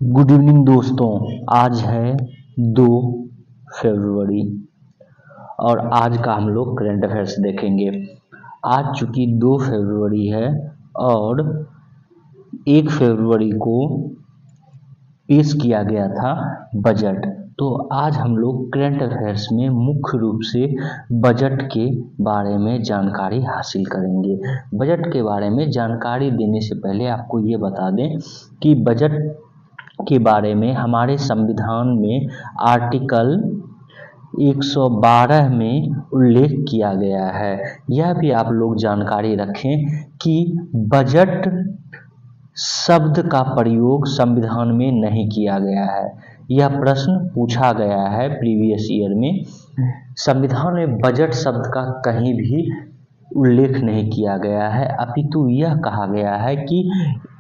Good evening दोस्तों। आज है 2 फरवरी और आज का हम लोग करंट अफेयर्स देखेंगे। आज चूँकि 2 फरवरी है और 1 फरवरी को पेश किया गया था बजट, तो आज हम लोग करंट अफेयर्स में मुख्य रूप से बजट के बारे में जानकारी हासिल करेंगे। बजट के बारे में जानकारी देने से पहले आपको ये बता दें कि बजट के बारे में हमारे संविधान में आर्टिकल 112 में उल्लेख किया गया है। यह भी आप लोग जानकारी रखें कि बजट शब्द का प्रयोग संविधान में नहीं किया गया है। यह प्रश्न पूछा गया है प्रीवियस ईयर में। संविधान में बजट शब्द का कहीं भी उल्लेख नहीं किया गया है, अपितु यह कहा गया है कि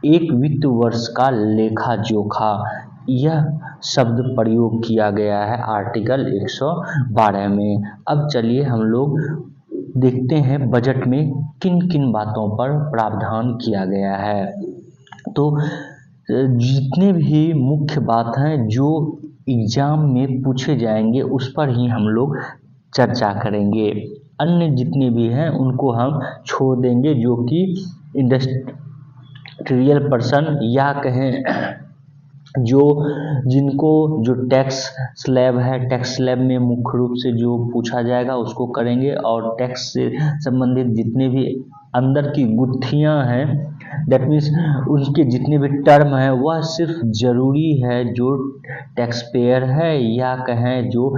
एक वित्त वर्ष का लेखा जोखा, यह शब्द प्रयोग किया गया है आर्टिकल 112 में। अब चलिए हम लोग देखते हैं बजट में किन किन बातों पर प्रावधान किया गया है। तो जितने भी मुख्य बात हैं जो एग्जाम में पूछे जाएंगे उस पर ही हम लोग चर्चा करेंगे। अन्य जितने भी हैं उनको हम छोड़ देंगे, जो कि इंडस्ट्रियल पर्सन या कहें जो टैक्स स्लैब है, टैक्स स्लैब में मुख्य रूप से जो पूछा जाएगा उसको करेंगे, और टैक्स से संबंधित जितने भी अंदर की गुत्थियां हैं, दैट मीन्स उनके जितने भी टर्म है वह सिर्फ ज़रूरी है जो टैक्स पेयर है या कहें जो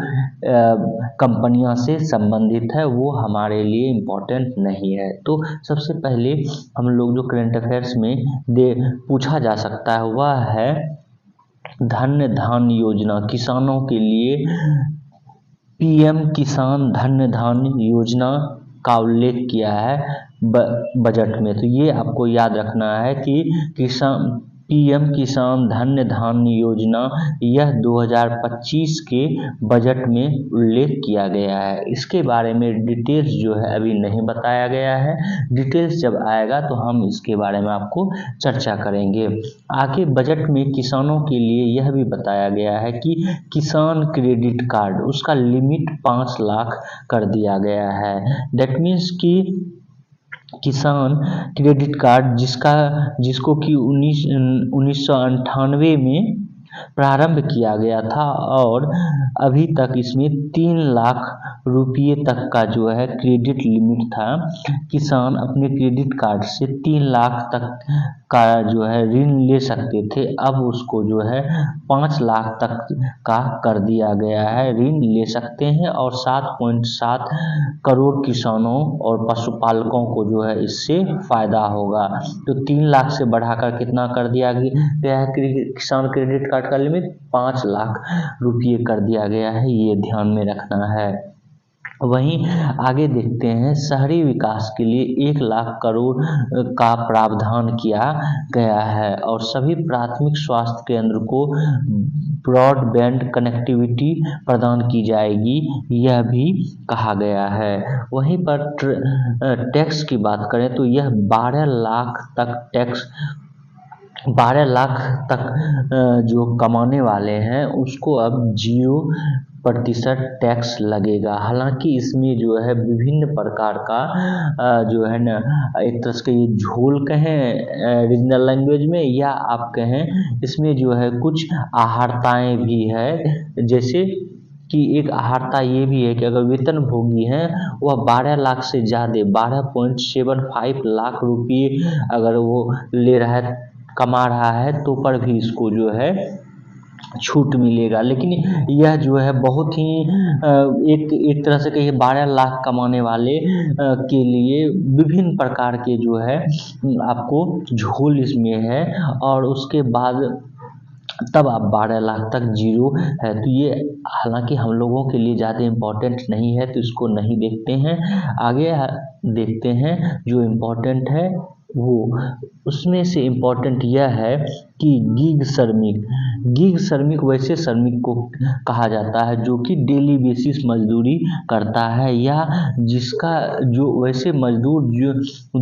कंपनियां से संबंधित है, वो हमारे लिए इम्पोर्टेंट नहीं है। तो सबसे पहले हम लोग जो करंट अफेयर्स में पूछा जा सकता है वह है धन्य धान्य योजना। किसानों के लिए पीएम किसान धन्य धान्य योजना का उल्लेख किया है बजट में। तो ये आपको याद रखना है कि पीएम किसान धन्य धान्य योजना यह 2025 के बजट में उल्लेख किया गया है। इसके बारे में डिटेल्स जो है अभी नहीं बताया गया है, डिटेल्स जब आएगा तो हम इसके बारे में आपको चर्चा करेंगे। आगे बजट में किसानों के लिए यह भी बताया गया है कि किसान क्रेडिट कार्ड, उसका लिमिट 5 लाख कर दिया गया है। दैट मीन्स कि किसान क्रेडिट कार्ड जिसको कि 1998 में प्रारंभ किया गया था और अभी तक इसमें 3 लाख रुपये तक का जो है क्रेडिट लिमिट था। किसान अपने क्रेडिट कार्ड से 3 लाख तक का जो है ऋण ले सकते थे, अब उसको जो है 5 लाख तक का कर दिया गया है, ऋण ले सकते हैं। और 7.7 करोड़ किसानों और पशुपालकों को जो है इससे फ़ायदा होगा। तो 3 लाख से बढ़ाकर कितना कर दिया गया है किसान क्रेडिट कार्ड का लिमिट 5 लाख रुपये कर दिया गया है, ये ध्यान में रखना है। वहीं आगे देखते हैं शहरी विकास के लिए 1 लाख करोड़ का प्रावधान किया गया है और सभी प्राथमिक स्वास्थ्य केंद्र को ब्रॉडबैंड कनेक्टिविटी प्रदान की जाएगी, यह भी कहा गया है। वहीं पर टैक्स की बात करें तो यह 12 लाख तक जो कमाने वाले हैं उसको अब 0% टैक्स लगेगा। हालांकि इसमें जो है विभिन्न प्रकार का जो है ना, एक तरह से ये झोल कहें रीजनल लैंग्वेज में, या आप कहें इसमें जो है कुछ आहारताएं भी है। जैसे कि एक आहारता ये भी है कि अगर वेतनभोगी हैं वह 12 लाख से ज़्यादा 12.75 लाख रुपये अगर वो ले रहा है, कमा रहा है, तो पर भी इसको जो है छूट मिलेगा। लेकिन यह जो है बहुत ही एक तरह से कहिए 12 लाख कमाने वाले के लिए विभिन्न प्रकार के जो है आपको झोल इसमें है, और उसके बाद तब आप 12 लाख तक जीरो है। तो ये हालांकि हम लोगों के लिए ज़्यादा इम्पोर्टेंट नहीं है, तो इसको नहीं देखते हैं। आगे देखते हैं जो इम्पोर्टेंट है वो, उसमें से इम्पोर्टेंट यह है कि गीग श्रमिक वैसे श्रमिक को कहा जाता है जो कि डेली बेसिस मजदूरी करता है, या जिसका जो वैसे मजदूर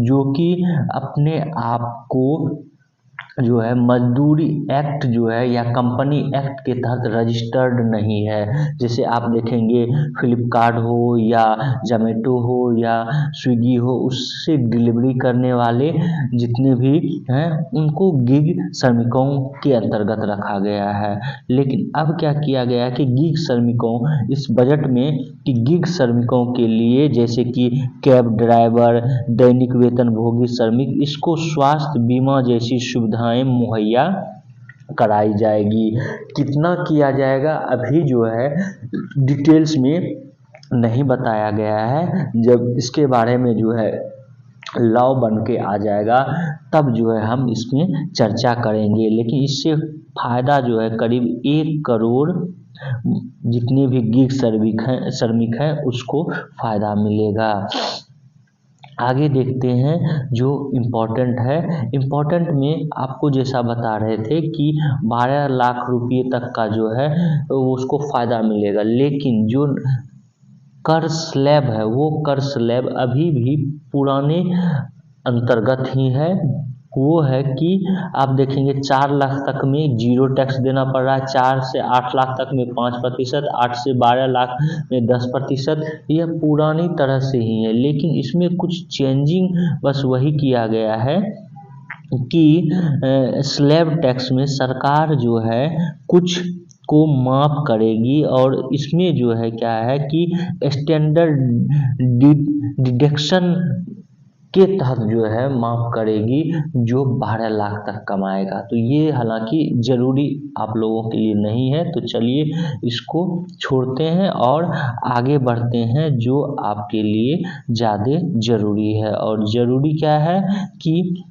जो कि अपने आप को जो है मजदूरी एक्ट जो है या कंपनी एक्ट के तहत रजिस्टर्ड नहीं है। जैसे आप देखेंगे फ्लिपकार्ट हो या जोमेटो हो या स्विगी हो, उससे डिलीवरी करने वाले जितने भी हैं उनको गिग श्रमिकों के अंतर्गत रखा गया है। लेकिन अब क्या किया गया है कि गिग श्रमिकों इस बजट में कि गिग श्रमिकों के लिए जैसे कि कैब ड्राइवर, दैनिक वेतनभोगी श्रमिक, इसको स्वास्थ्य बीमा जैसी सुविधाएं मुहैया कराई जाएगी। कितना किया जाएगा अभी जो है डिटेल्स में नहीं बताया गया है। जब इसके बारे में जो है लॉ बन के आ जाएगा तब जो है हम इसमें चर्चा करेंगे। लेकिन इससे फ़ायदा जो है करीब 1 करोड़ जितने भी गिग श्रमिक हैं उसको फ़ायदा मिलेगा। आगे देखते हैं जो इम्पोर्टेंट है। इम्पोर्टेंट में आपको जैसा बता रहे थे कि 12 लाख रुपये तक का जो है उसको फ़ायदा मिलेगा। लेकिन जो कर स्लैब है वो कर स्लैब अभी भी पुराने अंतर्गत ही है। वो है कि आप देखेंगे 4 लाख तक में 0 टैक्स देना पड़ रहा है, 4 से 8 लाख तक में 5%, 8 से 12 लाख में 10%, यह पुरानी तरह से ही है। लेकिन इसमें कुछ चेंजिंग बस वही किया गया है कि स्लैब टैक्स में सरकार जो है कुछ को माफ़ करेगी और इसमें जो है क्या है कि स्टैंडर्ड डिडक्शन के तहत जो है माफ़ करेगी जो 12 लाख तक कमाएगा। तो ये हालांकि ज़रूरी आप लोगों के लिए नहीं है। तो चलिए इसको छोड़ते हैं और आगे बढ़ते हैं जो आपके लिए ज़्यादा ज़रूरी है। और ज़रूरी क्या है कि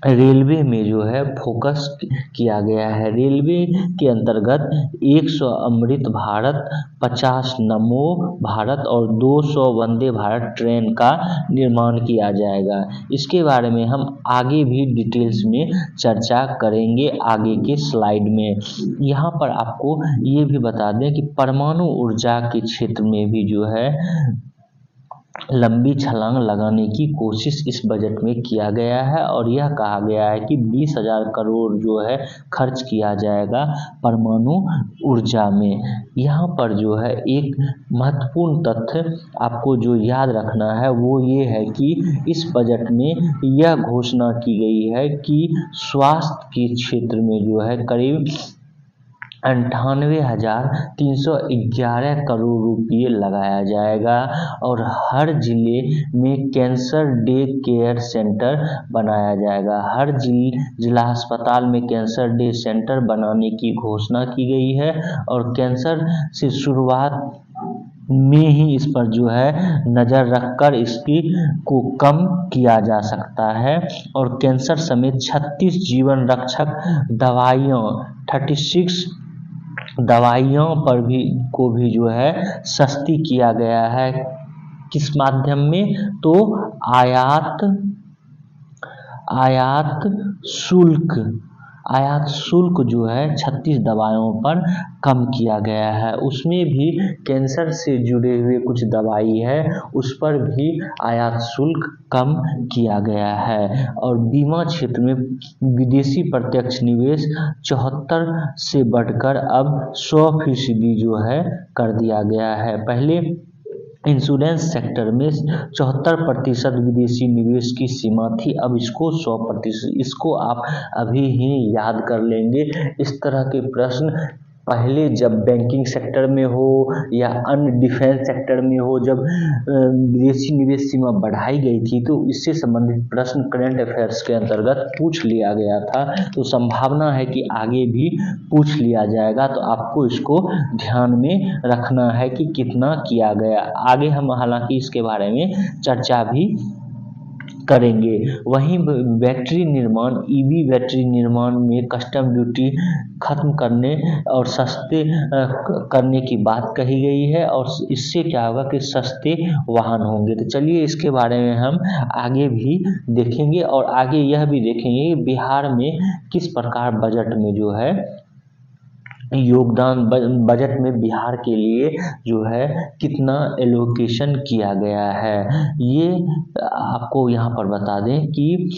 रेलवे में जो है फोकस किया गया है। रेलवे के अंतर्गत 100 अमृत भारत, 50 नमो भारत और 200 वंदे भारत ट्रेन का निर्माण किया जाएगा। इसके बारे में हम आगे भी डिटेल्स में चर्चा करेंगे आगे के स्लाइड में। यहाँ पर आपको ये भी बता दें कि परमाणु ऊर्जा के क्षेत्र में भी जो है लंबी छलांग लगाने की कोशिश इस बजट में किया गया है और यह कहा गया है कि 20,000 करोड़ जो है खर्च किया जाएगा परमाणु ऊर्जा में। यहाँ पर जो है एक महत्वपूर्ण तथ्य आपको जो याद रखना है वो ये है कि इस बजट में यह घोषणा की गई है कि स्वास्थ्य के क्षेत्र में जो है करीब 98,311 करोड़ रुपये लगाया जाएगा और हर ज़िले में कैंसर डे केयर सेंटर बनाया जाएगा। हर जिला अस्पताल में कैंसर डे सेंटर बनाने की घोषणा की गई है और कैंसर से शुरुआत में ही इस पर जो है नज़र रखकर इसकी को कम किया जा सकता है। और कैंसर समेत 36 जीवन रक्षक दवाइयों 36 दवाइयों पर भी को भी जो है सस्ती किया गया है। किस माध्यम में? तो आयात शुल्क जो है 36 दवाइयों पर कम किया गया है। उसमें भी कैंसर से जुड़े हुए कुछ दवाई है उस पर भी आयात शुल्क कम किया गया है। और बीमा क्षेत्र में विदेशी प्रत्यक्ष निवेश 74 से बढ़कर अब 100% जो है कर दिया गया है। पहले इंश्योरेंस सेक्टर में 74% विदेशी निवेश की सीमा थी, अब इसको 100%, इसको आप अभी ही याद कर लेंगे। इस तरह के प्रश्न पहले जब बैंकिंग सेक्टर में हो या अन्य डिफेंस सेक्टर में हो, जब विदेशी निवेश सीमा बढ़ाई गई थी तो इससे संबंधित प्रश्न करंट अफेयर्स के अंतर्गत पूछ लिया गया था। तो संभावना है कि आगे भी पूछ लिया जाएगा, तो आपको इसको ध्यान में रखना है कि कितना किया गया। आगे हम हालांकि इसके बारे में चर्चा भी करेंगे। वहीं बैटरी निर्माण ईवी बैटरी निर्माण में कस्टम ड्यूटी खत्म करने और सस्ते करने की बात कही गई है और इससे क्या होगा कि सस्ते वाहन होंगे। तो चलिए इसके बारे में हम आगे भी देखेंगे और आगे यह भी देखेंगे कि बिहार में किस प्रकार बजट में जो है योगदान बजट में बिहार के लिए जो है कितना एलोकेशन किया गया है, ये आपको यहाँ पर बता दें कि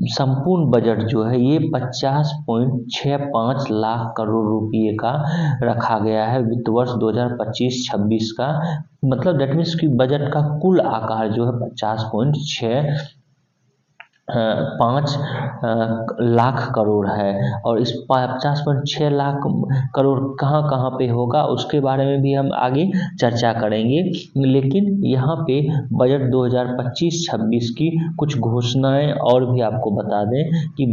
संपूर्ण बजट जो है ये 50.65 लाख करोड़ रुपये का रखा गया है वित्त वर्ष 2025-26 का। मतलब दैट मीन्स कि बजट का कुल आकार जो है 50.65 लाख करोड़ है। और इस 50.6 लाख करोड़ कहाँ कहाँ पे होगा उसके बारे में भी हम आगे चर्चा करेंगे, लेकिन यहाँ पे बजट 2025-26 की कुछ घोषणाएं और भी आपको बता दें कि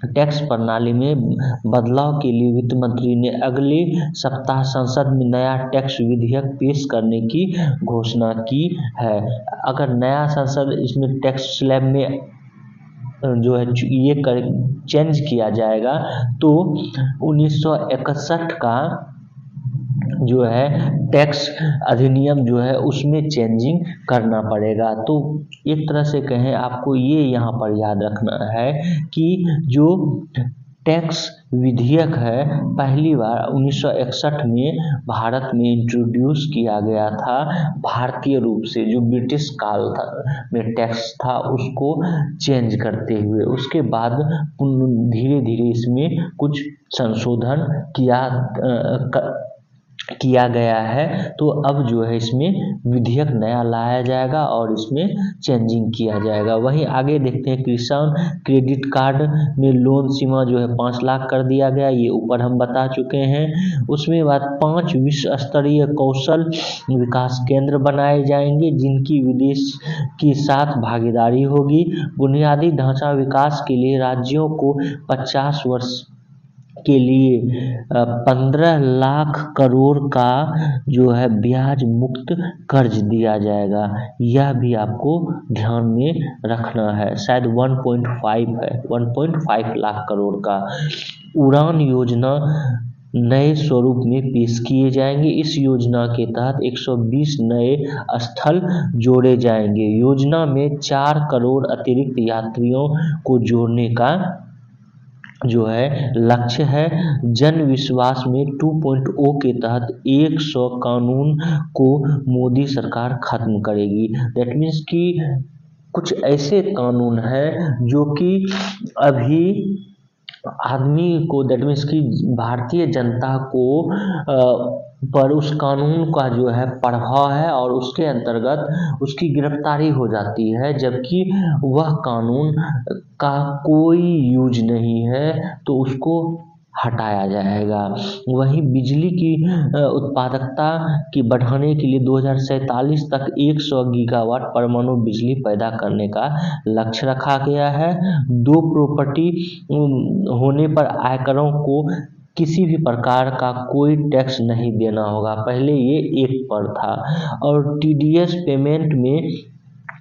टैक्स प्रणाली में बदलाव के लिए वित्त मंत्री ने अगले सप्ताह संसद में नया टैक्स विधेयक पेश करने की घोषणा की है। अगर नया संसद इसमें टैक्स स्लैब में जो है ये चेंज किया जाएगा तो 1961 का जो है टैक्स अधिनियम जो है उसमें चेंजिंग करना पड़ेगा। तो एक तरह से कहें आपको ये यहाँ पर याद रखना है कि जो टैक्स विधेयक है पहली बार 1961 में भारत में इंट्रोड्यूस किया गया था भारतीय रूप से, जो ब्रिटिश काल था में टैक्स था उसको चेंज करते हुए। उसके बाद धीरे धीरे इसमें कुछ संशोधन किया गया है। तो अब जो है इसमें विधेयक नया लाया जाएगा और इसमें चेंजिंग किया जाएगा। वहीं आगे देखते हैं किसान क्रेडिट कार्ड में लोन सीमा जो है 5 लाख कर दिया गया, ये ऊपर हम बता चुके हैं। उसमें बाद 5 विश्व स्तरीय कौशल विकास केंद्र बनाए जाएंगे जिनकी विदेश के साथ भागीदारी होगी। बुनियादी ढांचा विकास के लिए राज्यों को 50 वर्ष के लिए 15 लाख करोड़ का जो है ब्याज मुक्त कर्ज दिया जाएगा, यह भी आपको ध्यान में रखना है। शायद 1.5 है, 1.5 लाख करोड़ का। उड़ान योजना नए स्वरूप में पेश किए जाएंगे। इस योजना के तहत 120 नए स्थल जोड़े जाएंगे। योजना में 4 करोड़ अतिरिक्त यात्रियों को जोड़ने का जो है लक्ष्य है। जन विश्वास में 2.0 के तहत 100 कानून को मोदी सरकार खत्म करेगी। दैट मीन्स कि कुछ ऐसे कानून हैं जो कि अभी आदमी को, दैट मीन्स कि भारतीय जनता को पर उस कानून का जो है प्रभाव है और उसके अंतर्गत उसकी गिरफ्तारी हो जाती है, जबकि वह कानून का कोई यूज नहीं है तो उसको हटाया जाएगा। वहीं बिजली की उत्पादकता की बढ़ाने के लिए 2047 तक 100 गीगावाट परमाणु बिजली पैदा करने का लक्ष्य रखा गया है। 2 प्रॉपर्टी होने पर आयकरों को किसी भी प्रकार का कोई टैक्स नहीं देना होगा, पहले ये 1 पर था। और टीडीएस पेमेंट में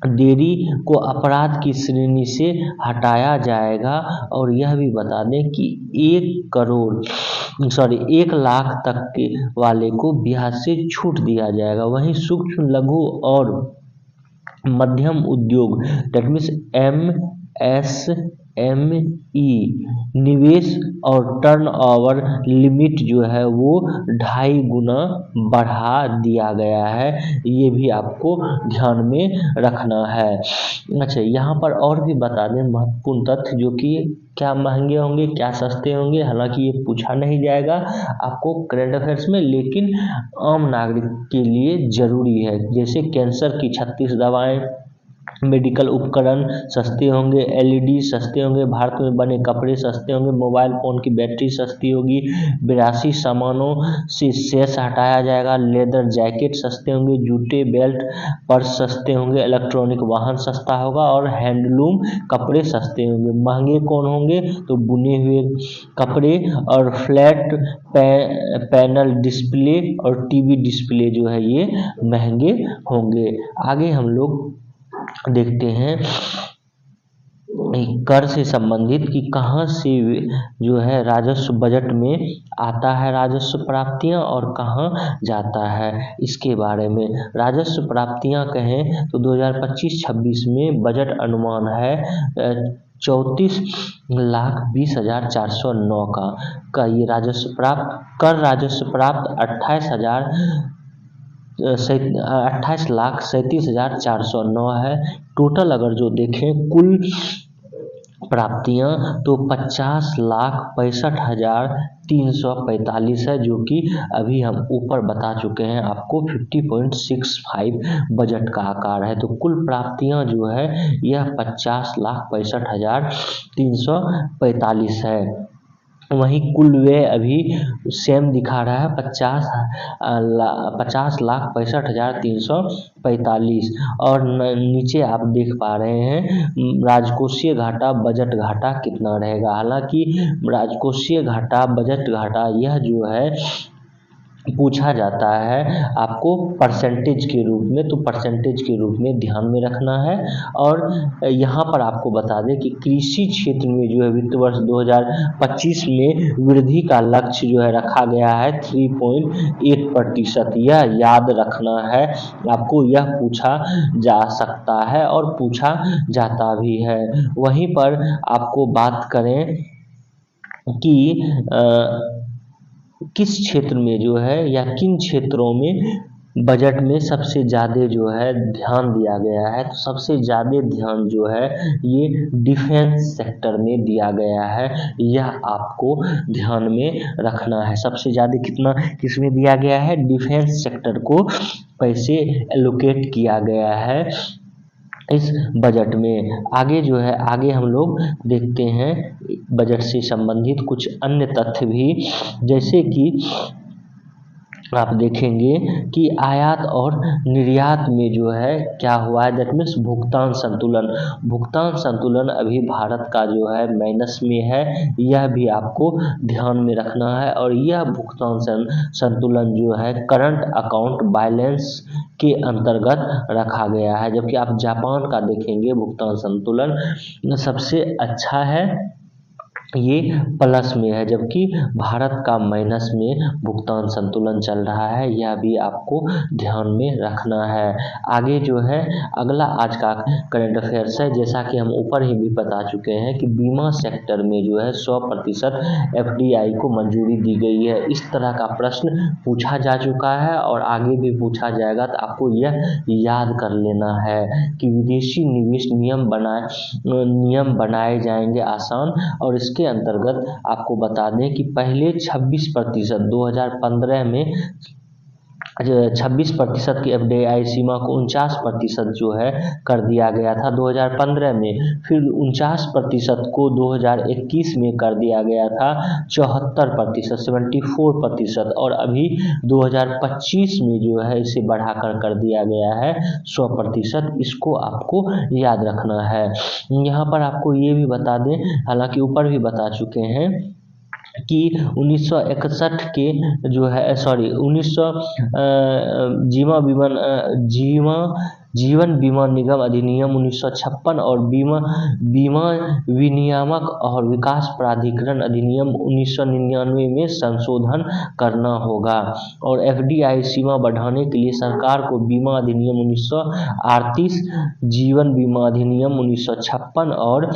देरी को अपराध की श्रेणी से हटाया जाएगा। और यह भी बता दें कि 1 लाख तक के वाले को ब्याज से छूट दिया जाएगा। वहीं सूक्ष्म लघु और मध्यम उद्योग दैट मीन्स MSME निवेश और टर्नओवर लिमिट जो है वो 2.5 गुना बढ़ा दिया गया है, ये भी आपको ध्यान में रखना है। अच्छा, यहाँ पर और भी बता दें महत्वपूर्ण तथ्य जो कि क्या महंगे होंगे क्या सस्ते होंगे, हालांकि ये पूछा नहीं जाएगा आपको करंट अफेयर्स में, लेकिन आम नागरिक के लिए ज़रूरी है। जैसे कैंसर की 36 दवाएं, मेडिकल उपकरण सस्ते होंगे, LED सस्ते होंगे, भारत में बने कपड़े सस्ते होंगे, मोबाइल फ़ोन की बैटरी सस्ती होगी, 82 सामानों से सेस हटाया जाएगा, लेदर जैकेट सस्ते होंगे, जूते बेल्ट पर्स सस्ते होंगे, इलेक्ट्रॉनिक वाहन सस्ता होगा और हैंडलूम कपड़े सस्ते होंगे। महंगे कौन होंगे तो बुने हुए कपड़े और फ्लैट पैनल डिस्प्ले और टीवी डिस्प्ले जो है ये महंगे होंगे। आगे हम लोग देखते हैं कर से संबंधित कि कहाँ से जो है राजस्व बजट में आता है राजस्व प्राप्तियां और कहाँ जाता है, इसके बारे में। राजस्व प्राप्तियां कहें तो 2025-26 में बजट अनुमान है 34,20,409 का ये राजस्व प्राप्त, कर राजस्व प्राप्त 28,37,409 है। टोटल अगर जो देखें कुल प्राप्तियां तो 50,65,345 है, जो कि अभी हम ऊपर बता चुके हैं आपको 50.65 बजट का आकार है। तो कुल प्राप्तियां जो है यह 50,65,345 है। वहीं कुल व्यय अभी सेम दिखा रहा है 50,65,345 और नीचे आप देख पा रहे हैं राजकोषीय घाटा बजट घाटा कितना रहेगा। हालांकि राजकोषीय घाटा बजट घाटा यह जो है पूछा जाता है आपको परसेंटेज के रूप में, तो परसेंटेज के रूप में ध्यान में रखना है। और यहाँ पर आपको बता दें कि कृषि क्षेत्र में जो है वित्त वर्ष 2025 में वृद्धि का लक्ष्य जो है रखा गया है 3.8%। यह याद रखना है आपको, यह पूछा जा सकता है और पूछा जाता भी है। वहीं पर आपको बात करें कि किस क्षेत्र में जो है या किन क्षेत्रों में बजट में सबसे ज़्यादा जो है ध्यान दिया गया है, तो सबसे ज़्यादा ध्यान जो है ये डिफेंस सेक्टर में दिया गया है। यह आपको ध्यान में रखना है। सबसे ज़्यादा कितना किसमें दिया गया है, डिफेंस सेक्टर को पैसे एलोकेट किया गया है इस बजट में। आगे जो है आगे हम लोग देखते हैं बजट से संबंधित कुछ अन्य तथ्य भी, जैसे कि आप देखेंगे कि आयात और निर्यात में जो है क्या हुआ है, दैट मीन्स भुगतान संतुलन। भुगतान संतुलन अभी भारत का जो है माइनस में है, यह भी आपको ध्यान में रखना है। और यह भुगतान संतुलन जो है करंट अकाउंट बैलेंस के अंतर्गत रखा गया है। जबकि आप जापान का देखेंगे भुगतान संतुलन सबसे अच्छा है, ये प्लस में है, जबकि भारत का माइनस में भुगतान संतुलन चल रहा है। यह भी आपको ध्यान में रखना है। आगे जो है अगला आज का करंट अफेयर्स है, जैसा कि हम ऊपर ही भी बता चुके हैं कि बीमा सेक्टर में जो है 100% FDI को मंजूरी दी गई है। इस तरह का प्रश्न पूछा जा चुका है और आगे भी पूछा जाएगा, तो आपको यह याद कर लेना है कि विदेशी निवेश नियम बनाए जाएंगे आसान। और इसके अंतर्गत आपको बता दें कि पहले 26% 2015 में 26% की FDI सीमा को 49% जो है कर दिया गया था 2015 में। फिर 49% को 2021 में कर दिया गया था 74% और अभी 2025 में जो है इसे बढ़ाकर कर दिया गया है 100%। इसको आपको याद रखना है। यहाँ पर आपको ये भी बता दें, हालांकि ऊपर भी बता चुके हैं कि 1961 के जो है जीवन बीमा निगम अधिनियम 1956 और बीमा विनियामक और विकास प्राधिकरण अधिनियम 1999 में संशोधन करना होगा। और FDI सीमा बढ़ाने के लिए सरकार को बीमा अधिनियम 1938, जीवन बीमा अधिनियम 1956 और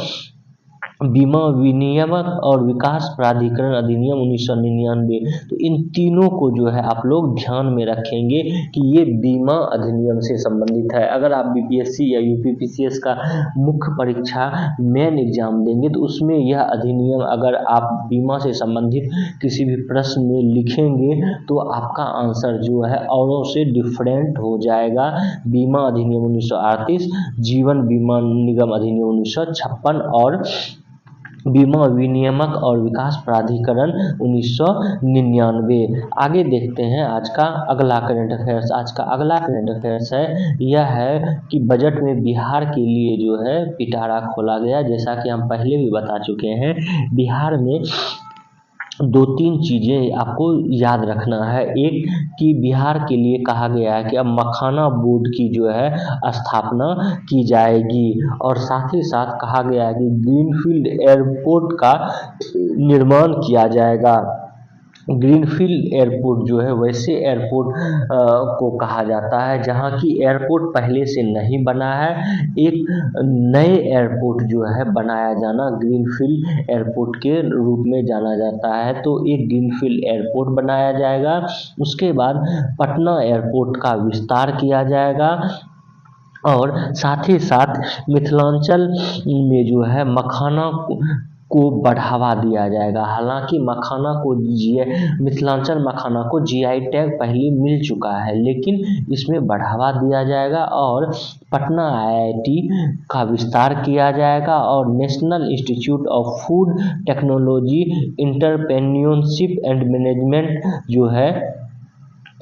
बीमा विनियामक और विकास प्राधिकरण अधिनियम 1999, तो इन तीनों को जो है आप लोग ध्यान में रखेंगे कि ये बीमा अधिनियम से संबंधित है। अगर आप BPSC या UPPCS का मुख्य परीक्षा मेन एग्जाम देंगे तो उसमें यह अधिनियम अगर आप बीमा से संबंधित किसी भी प्रश्न में लिखेंगे तो आपका आंसर जो है औरों से डिफरेंट हो जाएगा। बीमा अधिनियम 1938, जीवन बीमा निगम अधिनियम 1956 और बीमा विनियामक और विकास प्राधिकरण 1999। आगे देखते हैं आज का अगला करंट अफेयर्स। आज का अगला करंट अफेयर्स है, यह है कि बजट में बिहार के लिए जो है पिटारा खोला गया। जैसा कि हम पहले भी बता चुके हैं, बिहार में 2-3 चीज़ें आपको याद रखना है। एक कि बिहार के लिए कहा गया है कि अब मखाना बोर्ड की जो है स्थापना की जाएगी और साथ ही साथ कहा गया है कि ग्रीनफील्ड एयरपोर्ट का निर्माण किया जाएगा। ग्रीनफील्ड एयरपोर्ट जो है वैसे एयरपोर्ट को कहा जाता है जहाँ की एयरपोर्ट पहले से नहीं बना है, एक नए एयरपोर्ट जो है बनाया जाना ग्रीनफील्ड एयरपोर्ट के रूप में जाना जाता है। तो एक ग्रीनफील्ड एयरपोर्ट बनाया जाएगा, उसके बाद पटना एयरपोर्ट का विस्तार किया जाएगा और साथ ही साथ मिथिलांचल में जो है मखाना को बढ़ावा दिया जाएगा। हालांकि मखाना को मिथिलांचल मखाना को जीआई टैग पहले मिल चुका है, लेकिन इसमें बढ़ावा दिया जाएगा और पटना आईआईटी का विस्तार किया जाएगा और national institute of food technology entrepreneurship and management जो है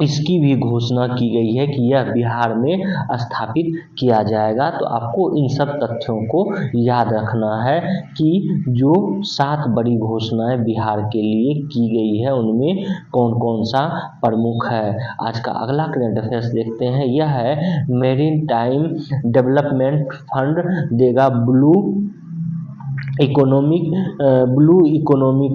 इसकी भी घोषणा की गई है कि यह बिहार में स्थापित किया जाएगा। तो आपको इन सब तथ्यों को याद रखना है कि जो 7 बड़ी घोषणाएं बिहार के लिए की गई है उनमें कौन कौन सा प्रमुख है। आज का अगला करंट अफेयर्स देखते हैं, यह है मेरीन टाइम डेवलपमेंट फंड देगा ब्लू इकोनॉमी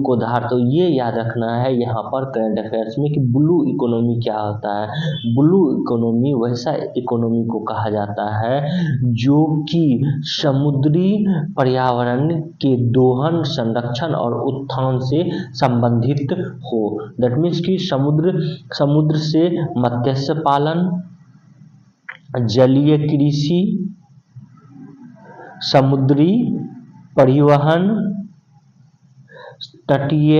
को धार। तो ये याद रखना है यहाँ पर करंट अफेयर्स में कि ब्लू इकोनॉमी क्या होता है। ब्लू इकोनॉमी वैसा इकोनॉमी को कहा जाता है जो कि समुद्री पर्यावरण के दोहन, संरक्षण और उत्थान से संबंधित हो। दैट मीन्स कि समुद्र से मत्स्य पालन, जलीय कृषि, समुद्री परिवहन, तटीय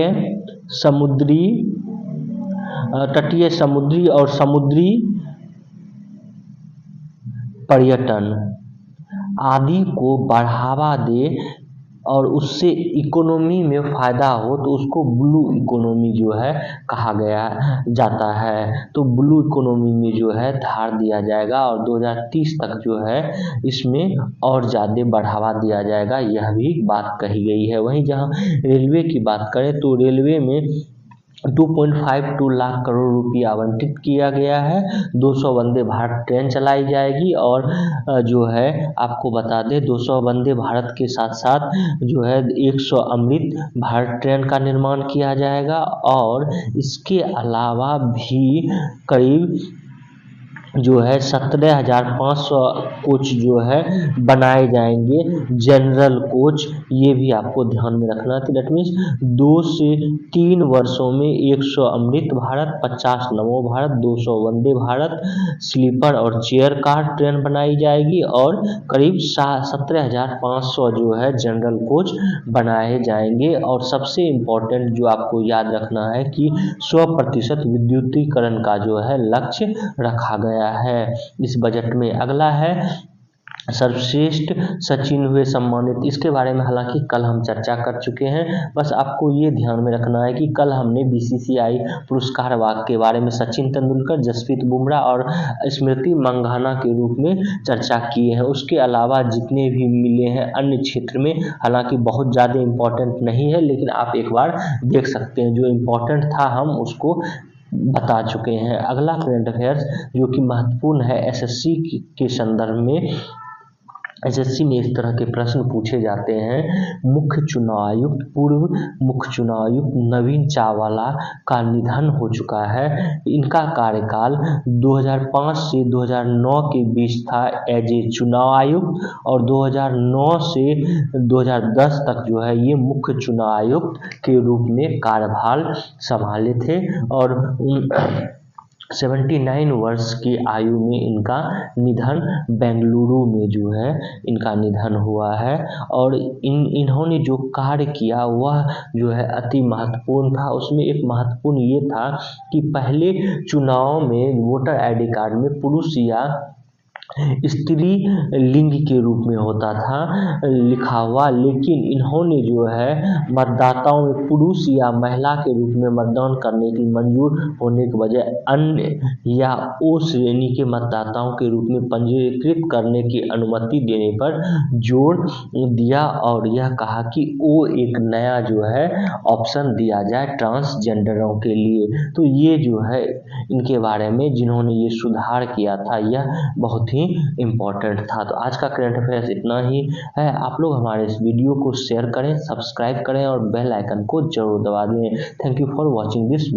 समुद्री और समुद्री पर्यटन आदि को बढ़ावा दे और उससे इकोनॉमी में फ़ायदा हो तो उसको ब्लू इकोनॉमी जो है कहा गया जाता है। तो ब्लू इकोनॉमी में जो है धार दिया जाएगा और 2030 तक जो है इसमें और ज़्यादा बढ़ावा दिया जाएगा, यह भी बात कही गई है। वहीं जहां रेलवे की बात करें तो रेलवे में 2.52 लाख करोड़ रुपया आवंटित किया गया है। 200 वंदे भारत ट्रेन चलाई जाएगी और जो है आपको बता दें 200 वंदे भारत के साथ साथ जो है 100 अमृत भारत ट्रेन का निर्माण किया जाएगा और इसके अलावा भी करीब जो है 17,500 कोच जो है बनाए जाएंगे, जनरल कोच। ये भी आपको ध्यान में रखना है। दैट मीन्स 2 से 3 वर्षों में 100 अमृत भारत, 50 नमो भारत, 200 वंदे भारत स्लीपर और चेयर कार ट्रेन बनाई जाएगी और करीब 17,500 जो है जनरल कोच बनाए जाएंगे। और सबसे इम्पोर्टेंट जो आपको याद रखना है कि 100% विद्युतीकरण का जो है लक्ष्य रखा गया है इस बजट में। अगला है सर्वश्रेष्ठ सचिन हुए सम्मानित। इसके बारे में हालांकि कल हम चर्चा कर चुके हैं, बस आपको ये ध्यान में रखना है कि कल हमने बीसीसीआई पुरस्कार वाक के बारे में सचिन तेंदुलकर, जसप्रीत बुमराह और स्मृति मंधाना के रूप में चर्चा किए हैं। उसके अलावा जितने भी मिले हैं अन्य क्षेत्र में, हालांकि बहुत ज़्यादा इम्पोर्टेंट नहीं है, लेकिन आप एक बार देख सकते हैं। जो इम्पोर्टेंट था हम उसको बता चुके हैं। अगला करंट अफेयर्स जो कि महत्वपूर्ण है एसएससी के संदर्भ में, एसएससी में इस तरह के प्रश्न पूछे जाते हैं। मुख्य चुनाव आयुक्त, पूर्व मुख्य चुनाव आयुक्त नवीन चावला का निधन हो चुका है। इनका कार्यकाल 2005 से 2009 के बीच था एज ए चुनाव आयुक्त और 2009 से 2010 तक जो है ये मुख्य चुनाव आयुक्त के रूप में कार्यभार संभाले थे और 79 वर्ष की आयु में इनका निधन बेंगलुरु में जो है इनका निधन हुआ है। और इन्होंने जो कार्य किया वह जो है अति महत्वपूर्ण था। उसमें एक महत्वपूर्ण ये था कि पहले चुनाव में वोटर आईडी कार्ड में पुरुष या स्त्री लिंग के रूप में होता था लिखा हुआ, लेकिन इन्होंने जो है मतदाताओं में पुरुष या महिला के रूप में मतदान करने की मंजूर होने के बजाय अन्य या ओ श्रेणी के मतदाताओं के रूप में पंजीकृत करने की अनुमति देने पर जोर दिया और यह कहा कि वो एक नया जो है ऑप्शन दिया जाए ट्रांसजेंडरों के लिए। तो ये जो है इनके बारे में जिन्होंने ये सुधार किया था यह बहुत ही इम्पोर्टेंट था। तो आज का करंट अफेयर्स इतना ही है। आप लोग हमारे इस वीडियो को शेयर करें, सब्सक्राइब करें और बेल आइकन को जरूर दबा दें। Thank you for watching this.